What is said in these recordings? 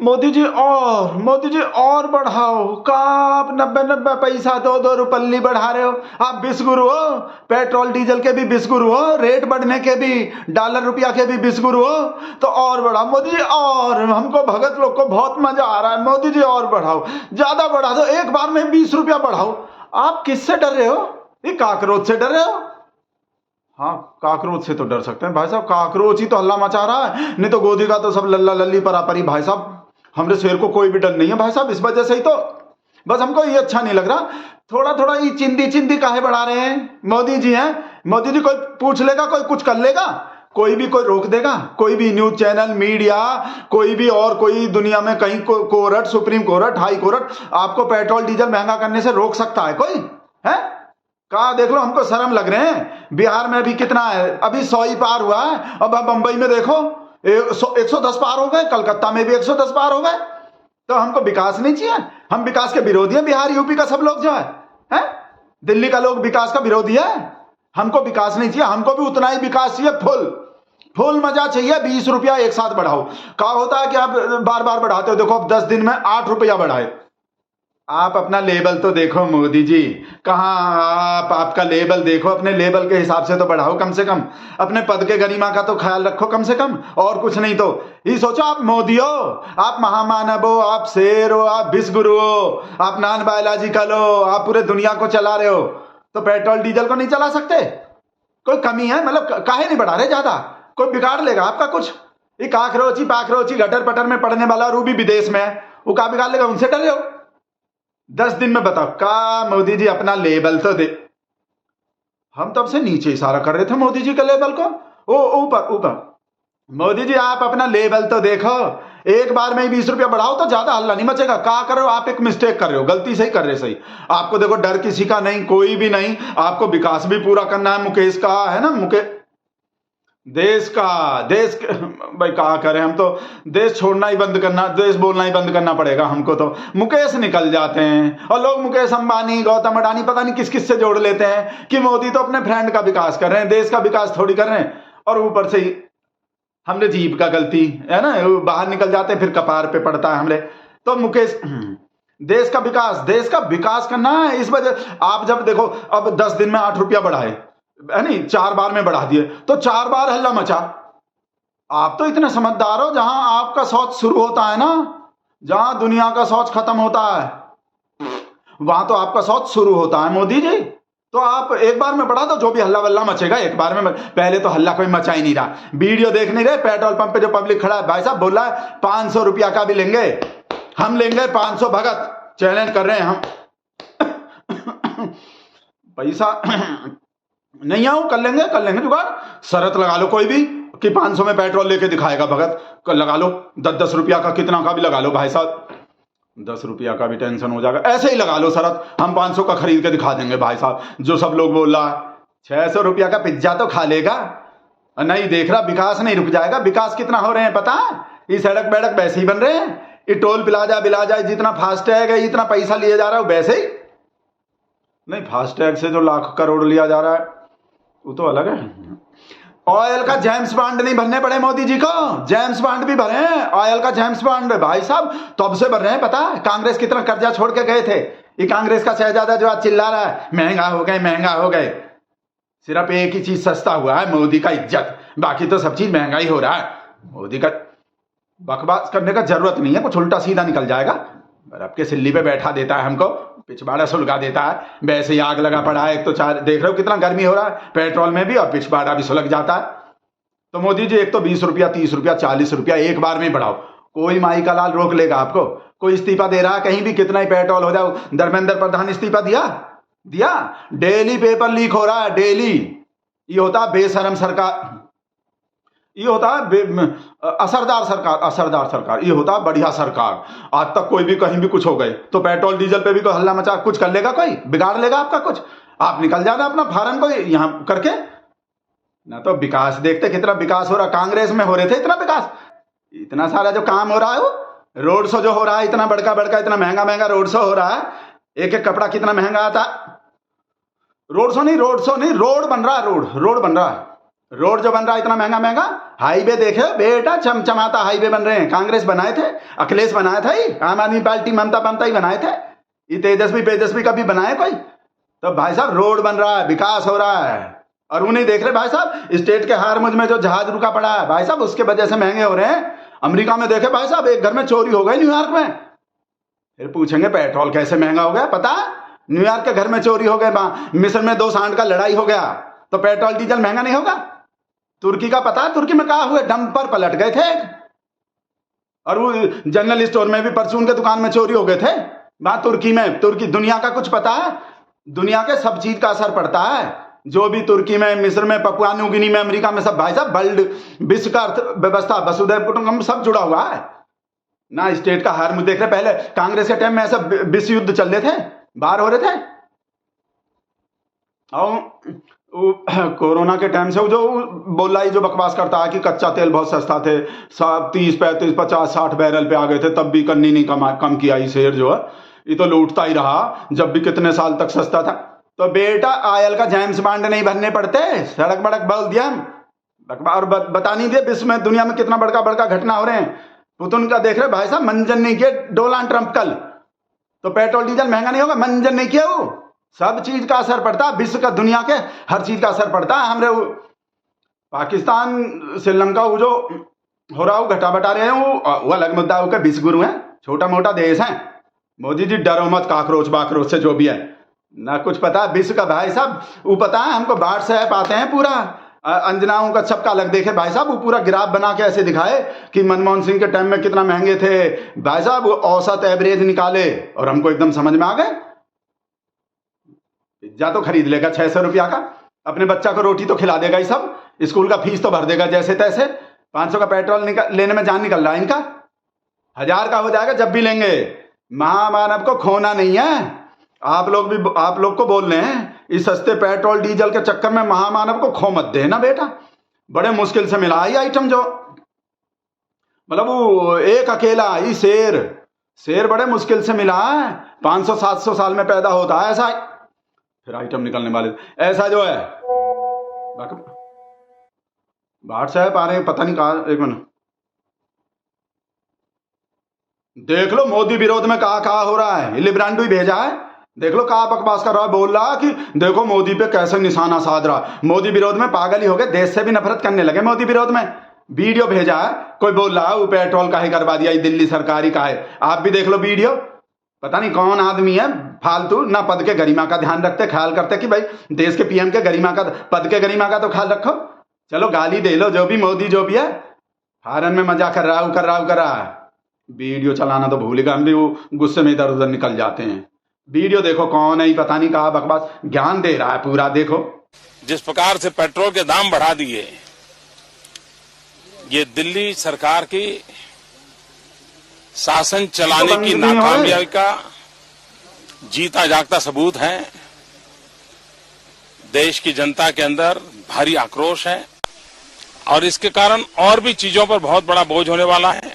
मोदी जी और बढ़ाओ। का आप 90 पैसा 2 रुपल्ली बढ़ा रहे हो? आप विश्वगुरु हो, पेट्रोल डीजल के भी विश्वगुरु हो, रेट बढ़ने के भी, डॉलर रुपया के भी विश्वगुरु हो। तो और बढ़ाओ मोदी जी, और हमको भगत लोग को बहुत मजा आ रहा है। मोदी जी और बढ़ाओ, ज्यादा बढ़ा दो, एक बार में 20 रुपया बढ़ाओ। आप किससे डर रहे हो? ये काकरोच से डर रहे हो? हाँ, काकरोच से तो डर सकते हैं भाई साहब, काकरोच ही तो हल्ला मचा रहा है, नहीं तो गोदी का तो सब लल्ला लल्ली परापरी। भाई साहब हमरे शेर को कोई भी डर नहीं है भाई साहब, इस वजह से ही तो बस हमको ये अच्छा नहीं लग रहा। थोड़ा थोड़ा ये चिंदी चिंदी काहे बढ़ा रहे हैं? मोदी जी हैं, मोदी जी कोई पूछ लेगा, कोई कुछ कर लेगा, कोई भी कोई रोक देगा? कोई भी न्यूज चैनल, मीडिया, कोई भी और कोई दुनिया में कहीं court, supreme court, high court आपको पेट्रोल डीजल महंगा करने से रोक सकता है कोई? है कहा? देख लो, हमको शर्म लग रहे हैं। बिहार में अभी कितना है? अभी 100 ही पार हुआ है। अब बंबई में देखो 110 पार हो गए, कलकत्ता में भी 110 पार हो गए। तो हमको विकास नहीं चाहिए? हम विकास के विरोधी हैं, बिहार यूपी का सब लोग जो है? दिल्ली का लोग विकास का विरोधी है। हमको विकास नहीं चाहिए, हमको भी उतना ही विकास चाहिए, फुल मजा चाहिए। 20 रुपया एक साथ बढ़ाओ। कहा होता है कि आप बार बार बढ़ाते हो। देखो अब 10 दिन में 8 रुपया बढ़ाए। आप अपना लेवल तो देखो मोदी जी, कहाँ आपका लेवल देखो, अपने लेवल के हिसाब से तो बढ़ाओ कम से कम। अपने पद के गरिमा का तो ख्याल रखो कम से कम, और कुछ नहीं तो ये सोचो आप मोदी हो, आप महामानव हो, आप शेर हो, आप विश्वगुरु हो, आप नॉन बायोलॉजिकल हो, आप पूरे दुनिया को चला रहे हो, तो पेट्रोल डीजल को नहीं चला सकते? कोई कमी है? मतलब काहे नहीं बढ़ा रहे ज्यादा? कोई बिगाड़ लेगा आपका कुछ? ये काकरोची पाकरोची गटर पटर में पड़ने वाला रूबी विदेश में है, वो का बिगाड़ लेगा? उनसे डर रहे हो? 10 दिन में बताओ। का मोदी जी अपना लेवल तो दे। हम तब से नीचे इशारा कर रहे थे मोदी जी के लेवल को, ओ ऊपर। मोदी जी आप अपना लेवल तो देखो, एक बार में ही 20 रुपया बढ़ाओ तो ज्यादा हल्ला नहीं मचेगा। क्या कर रहे हो आप? एक मिस्टेक कर रहे हो, गलती से ही कर रहे सही। आपको देखो डर किसी का नहीं, कोई भी नहीं, आपको विकास भी पूरा करना है। मुकेश का है ना, देश भाई कहा करें, हम तो देश छोड़ना ही बंद करना, देश बोलना ही बंद करना पड़ेगा हमको तो। मुकेश निकल जाते हैं और लोग मुकेश अंबानी, गौतम अडानी, पता नहीं किस किस से जोड़ लेते हैं कि मोदी तो अपने फ्रेंड का विकास कर रहे हैं, देश का विकास थोड़ी कर रहे हैं। और ऊपर से ही हमने जीभ का गलती है ना, बाहर निकल जाते हैं, फिर कपार पे पड़ता है हमरे। तो मुकेश देश का विकास करना है, इस वजह आप जब देखो अब 10 दिन में 8 रुपया बढ़ाए है नहीं, 4 बार में बढ़ा दिए तो 4 बार हल्ला मचा। आप तो इतने समझदार हो, जहां आपका शौच शुरू होता है ना, जहां दुनिया का शौच खत्म होता है वहां तो आपका शौच शुरू होता है मोदी जी। तो आप एक बार में बढ़ा दो, जो भी हल्ला वल्ला मचेगा एक बार में। पहले तो हल्ला कोई मचा ही नहीं रहा, वीडियो देख नहीं रहे, पेट्रोल पंप पे जो पब्लिक खड़ा है, भाई साहब बोल रहा है 500 रुपया का भी लेंगे, हम लेंगे 500 भगत, चैलेंज कर रहे हैं हम पैसा नहीं आऊं, कर लेंगे जुगाड़। शरत लगा लो कोई भी कि 500 में पेट्रोल लेके दिखाएगा भगत, लगा लो 10-10 रुपया का, कितना का भी लगा लो भाई साहब, 10 रुपया का भी टेंशन हो जाएगा, ऐसे ही लगा लो शरत, हम 500 का खरीद के दिखा देंगे भाई साहब। जो सब लोग बोल रहा है 600 रुपया का पिज्जा तो खा लेगा, नहीं देख रहा विकास नहीं रुक जाएगा। विकास कितना हो रहे हैं पता है? ये सड़क बेड़क वैसे ही बन रहे हैं, ये टोल प्लाजा जितना फास्टैग है, इतना पैसा लिया जा रहा है वैसे ही नहीं। फास्टैग से जो लाख करोड़ लिया जा रहा है वो तो अलग है। ऑयल का जेम्स बॉन्ड नहीं भरने पड़े मोदी जी को, जेम्स बॉन्ड भी भरे हैं, ऑयल का जेम्स बॉन्ड भाई साहब तब से भर रहे हैं। पता है कांग्रेस कितना कर्जा छोड़ के गए थे? ये कांग्रेस का शहजादा जो आज चिल्ला रहा है महंगा हो गए, सिर्फ एक ही चीज सस्ता हुआ है, मोदी का इज्जत, बाकी तो सब चीज महंगाई हो रहा है। मोदी का बकवास करने का जरूरत नहीं है, कुछ उल्टा सीधा निकल जाएगा, बर्फ के सिल्ली पे बैठा देता है हमको, पिछवाड़ा सुलगा देता है, वैसे ही आग लगा पड़ा है। एक तो देख रहे हो कितना गर्मी हो रहा है पेट्रोल में भी, और पिछवाड़ा भी सुलग जाता है। तो मोदी जी एक तो 20 रुपया 30 रुपया 40 रुपया एक बार में बढ़ाओ, कोई माई का लाल रोक लेगा आपको? कोई इस्तीफा दे रहा है कहीं भी? कितना ही पेट्रोल हो जाओ, धर्मेंद्र प्रधान इस्तीफा दिया? डेली पेपर लीक हो रहा है, डेली। ये होता है बेशरम सरकार, ये होता है असरदार सरकार, ये होता है बढ़िया सरकार। आज तक कोई भी कहीं भी कुछ हो गए तो पेट्रोल डीजल पे भी कोई हल्ला मचा, कुछ कर लेगा कोई? बिगाड़ लेगा आपका कुछ? आप निकल जाना अपना फॉरन को यहां करके ना। तो विकास देखते कितना विकास हो रहा, कांग्रेस में हो रहे थे इतना विकास, इतना सारा जो काम हो रहा है, वो रोड शो जो हो रहा है इतना बड़का इतना महंगा रोड शो हो रहा है, एक कपड़ा कितना महंगा आता है। रोड बन रहा है, रोड बन रहा है। रोड जो बन रहा है इतना महंगा महंगा, हाईवे देखे बेटा, चमचमाता हाईवे बन रहे हैं। कांग्रेस बनाए थे, अखिलेश बनाया था, ही आम आदमी पार्टी ममता ही बनाए थे, ये तेजस्वी कभी बनाए कोई? तो भाई साहब रोड बन रहा है, विकास हो रहा है, और वो नहीं देख रहे भाई साहब। स्टेट के हारमुज में जो जहाज रुका पड़ा है भाई साहब, उसके वजह से महंगे हो रहे हैं। अमेरिका में देखे भाई साहब, एक घर में चोरी हो गई न्यूयॉर्क में। फिर पूछेंगे पेट्रोल कैसे महंगा हो गया? पता, न्यूयॉर्क के घर में चोरी हो गए, मिस्र में 2 सांड का लड़ाई हो गया, तो पेट्रोल डीजल महंगा नहीं होगा? तुर्की का पता है, तुर्की में कहा हुए डंपर पलट गए थे, और वो जनरल स्टोर में भी परचून के दुकान में चोरी हो गए थे वहां तुर्की में। तुर्की दुनिया का कुछ पता है? दुनिया के सब चीज का असर पड़ता है, जो भी तुर्की में, मिस्र में, पपुआ न्यू गिनी में, अमेरिका में, सब भाई साहब वर्ल्ड विश्व का अर्थव्यवस्था वसुधैव कुटुंबकम सब जुड़ा हुआ है ना। स्टेट का हार मुझे देख रहे, पहले कांग्रेस के टाइम में ऐसा विश्व युद्ध चल रहे थे, बाहर हो रहे थे। और कोरोना के टाइम से वो जो बोल रहा है, जो बकवास करता है कि कच्चा तेल बहुत सस्ता थे, 30, 35, 50, 60 बैरल पे आ गए थे, तब भी कन्नी नहीं कम किया। ये शेर जो है ये तो लूटता ही रहा, जब भी कितने साल तक सस्ता था। तो बेटा आयल का जेम्स बॉन्ड नहीं भरने पड़ते, सड़क बड़क बोल दिया और बता नहीं दिया विश्व में, दुनिया में कितना बड़का बड़का घटना हो रहे हैं। पुतिन का देख रहे भाई साहब, मंजन नहीं किए डोनाल्ड ट्रंप कल, तो पेट्रोल डीजल महंगा नहीं होगा? मंजन नहीं किया वो। सब चीज का असर पड़ता है, विश्व का, दुनिया के हर चीज का असर पड़ता है। हमरे पाकिस्तान श्रीलंका वो जो हो रहा हो, घटा बटा रहे हैं, वो अलग मुद्दा है, वो विश्व गुरु है, छोटा मोटा देश है। मोदी जी डरो मत काकरोच बाकरोच से, जो भी है ना कुछ पता है विश्व का भाई साहब। वो पता है हमको, व्हाट्सएप आते हैं पूरा, अंजनाओं का सबका अलग देखे भाई साहब, वो पूरा ग्राफ बना के ऐसे दिखाए कि मनमोहन सिंह के टाइम में कितना महंगे थे भाई साहब, वो औसत एवरेज निकाले और हमको एकदम समझ में आ गए। पिज्जा तो खरीद लेगा 600 रुपया का, अपने बच्चा को रोटी तो खिला देगा, ये सब स्कूल का फीस तो भर देगा जैसे तैसे। 500 का पेट्रोल लेने में जान निकल रहा है इनका, 1000 का हो जाएगा जब भी लेंगे। महामानव को खोना नहीं है। आप लोग को बोल रहे हैं इस सस्ते पेट्रोल डीजल के चक्कर में महामानव को खो मत देना बेटा। बड़े मुश्किल से मिला ये आइटम, जो मतलब वो एक अकेला ही शेर बड़े मुश्किल से मिला है। 500-700 साल में पैदा होता है ऐसा फिर आइटम निकलने वाले, ऐसा जो है। व्हाट्सएप आ रहे हैं, पता नहीं कहा, एक मिनट देख लो। मोदी विरोध में कहा हो रहा है, लिब्रांडो ही भेजा है, देख लो कहा बकवास कर रहा है, बोल रहा कि देखो मोदी पे कैसे निशाना साध रहा। मोदी विरोध में पागल ही हो गए, देश से भी नफरत करने लगे मोदी विरोध में। वीडियो भेजा है, कोई बोल रहा है वो पेट्रोल का ही करवा दिया, दिल्ली सरकारी का है। आप भी देख लो वीडियो, पता नहीं कौन आदमी है फालतू, ना पद के गरिमा का ध्यान रखते, ख्याल करते कि भाई देश के पीएम के गरिमा का, पद के गरिमा का तो ख्याल रखो। चलो गाली दे लो, जो भी मोदी जो भी है, हारन में मजा कर रहा है। वीडियो चलाना तो भूल गए हम भी, वो गुस्से में इधर उधर निकल जाते हैं। वीडियो देखो कौन है, ही पता नहीं कहा बकवास ज्ञान दे रहा है पूरा। देखो जिस प्रकार से पेट्रोल के दाम बढ़ा दिए, ये दिल्ली सरकार की शासन चलाने की नाकामयाबी का जीता जागता सबूत है। देश की जनता के अंदर भारी आक्रोश है और इसके कारण और भी चीजों पर बहुत बड़ा बोझ होने वाला है,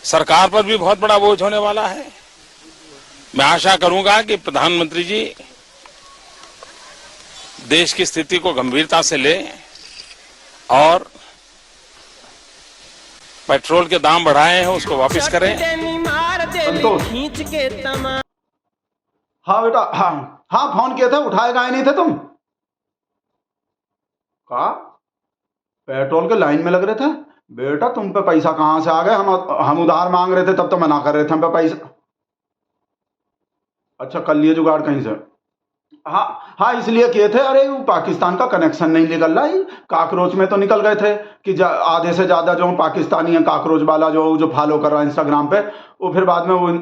सरकार पर भी बहुत बड़ा बोझ होने वाला है। मैं आशा करूंगा कि प्रधानमंत्री जी देश की स्थिति को गंभीरता से लें और पेट्रोल के दाम बढ़ाए हैं उसको वापस करें। हाँ बेटा, हाँ फोन किए थे, उठाएगा ही नहीं थे तुम। कहा पेट्रोल के लाइन में लग रहे थे बेटा, तुम पे पैसा कहां से आ गए? हम उधार मांग रहे थे तब तो मना कर रहे थे हम पे पैसा। अच्छा कर लिए जुगाड़ कहीं से? हाँ इसलिए किए थे, अरे वो पाकिस्तान का कनेक्शन नहीं निकल रहा है। काकरोच में तो निकल गए थे कि आधे से ज्यादा जो पाकिस्तानी है, काकरोच वाला जो फॉलो कर रहा है इंस्टाग्राम पे, वो फिर बाद में वो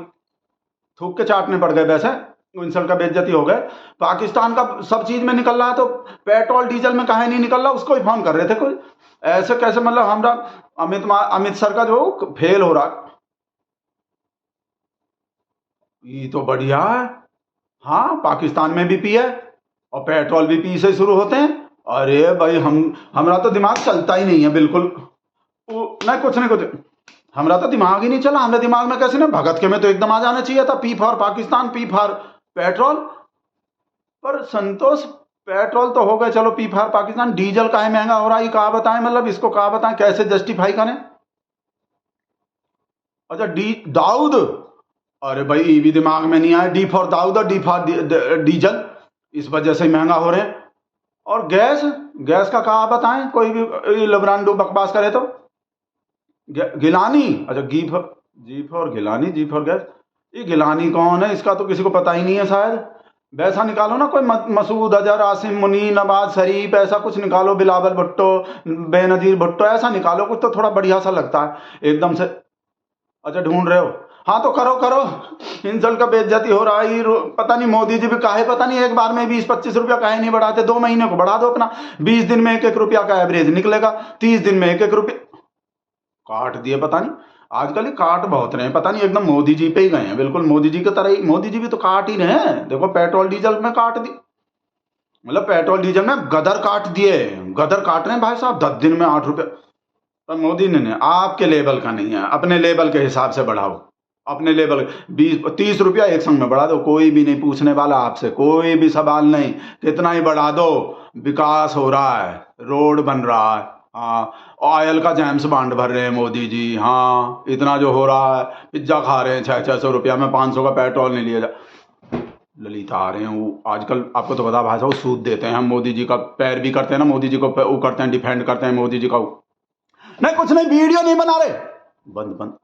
थूक के चाटने पड़ गए, वैसे इंसल्ट का बेइज्जती हो गए। पाकिस्तान का सब चीज में निकल रहा है तो पेट्रोल डीजल में कहीं नहीं निकल रहा, उसको ही फोन कर रहे थे कोई। ऐसे कैसे, मतलब हमारा अमित सर का जो फेल हो रहा, ये तो बढ़िया है। हाँ पाकिस्तान में भी पी है और पेट्रोल भी पी से शुरू होते हैं। अरे भाई हमारा तो दिमाग चलता ही नहीं है बिल्कुल। नहीं कुछ हमारा तो दिमाग ही नहीं चला। हमारे दिमाग में कैसे ना, भगत के में तो एकदम आ जाना चाहिए था, P for Pakistan, P for petrol. पर संतोष पेट्रोल तो हो गए, चलो पी फार पाकिस्तान, डीजल का है महंगा हो रहा है, कहा बताएं, मतलब इसको कहा बताएं, कैसे जस्टिफाई करें। अच्छा दाऊद, अरे भाई ईवी दिमाग में नहीं आया, डी फॉर दाऊद और डी फॉर डीजल, इस वजह से महंगा हो रहे हैं। और गैस, गैस का कहा बताएं, कोई भी लबरांडू बकवास करे तो। गिलानी, अच्छा G for Gilani, G for gas, ये गिलानी कौन है, इसका तो किसी को पता ही नहीं है शायद। वैसा निकालो ना कोई मसूद अजहर, आसिम मुनी, नवाज शरीफ, ऐसा कुछ निकालो, बिलावल भुट्टो, बेनजीर भुट्टो, ऐसा निकालो कुछ तो थोड़ा बढ़िया सा लगता है एकदम से। अच्छा ढूंढ रहे हो, हाँ तो करो करो, इंसल का बेइज्जती हो रहा है। पता नहीं मोदी जी भी काहे, पता नहीं एक बार में 20-25 रुपया काहे नहीं बढ़ाते, 2 महीने को बढ़ा दो अपना, 20 दिन में 1-1 रुपया का एवरेज निकलेगा, 30 दिन में 1-1 रुपया काट दिए। पता नहीं आजकल ये काट बहुत रहे हैं, पता नहीं एकदम मोदी जी पे ही गए हैं, बिल्कुल मोदी जी की तरह ही। मोदी जी भी तो काट ही रहे हैं, देखो पेट्रोल डीजल में काट दी, मतलब पेट्रोल डीजल में गदर काट दिए, गदर काट रहे हैं भाई साहब, 10 दिन में 8 रुपया। पर मोदी ने आपके लेवल का नहीं है, अपने लेवल के हिसाब से बढ़ाओ, अपने लेवल 20-30 रुपया एक संग में बढ़ा दो, कोई भी नहीं पूछने वाला आपसे, कोई भी सवाल नहीं, कितना ही बढ़ा दो, विकास हो रहा है, रोड बन रहा है, हाँ ऑयल का जेम्स बांड भर रहे हैं मोदी जी, हाँ इतना जो हो रहा है, पिज्जा खा रहे हैं 600 रुपया में, 500 का पेट्रोल नहीं लिया जा, ललिता आ रहे हैं वो आजकल, आपको तो पता भाषा, वो सूद देते हैं, हम मोदी जी का पैर भी करते हैं ना, मोदी जी को वो करते हैं, डिफेंड करते हैं मोदी जी का। नहीं कुछ नहीं, वीडियो नहीं बना रहे, बंद बंद